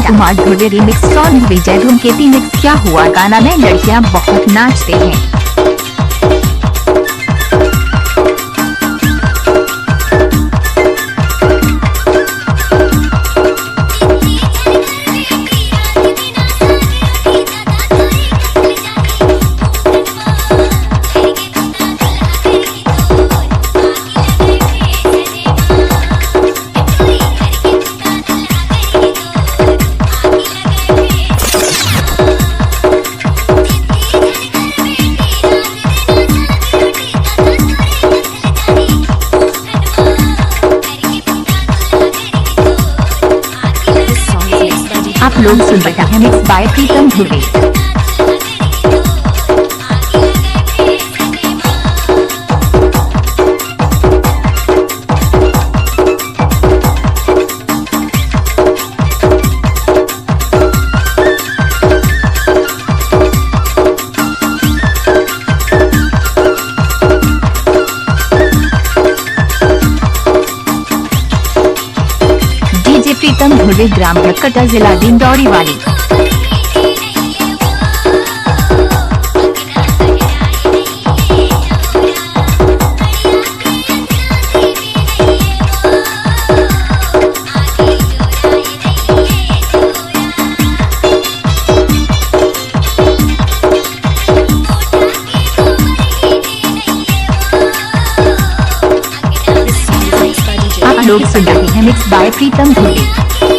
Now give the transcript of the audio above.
Kumar Dhruve remix song 𝐬𝐩𝐞𝐞𝐝 mix क्या हुआ गाना में लड़कियां बहुत नाचते हैं। आप लोग सुन रहे हैं mix by Pritam Dhruve. DJ Pritam Dhruve ग्राम भटकटा जिला डिंडौरी वाली। आप लोग सुन रहे हैं मिक्स बाय प्रीतम ध्रुवे।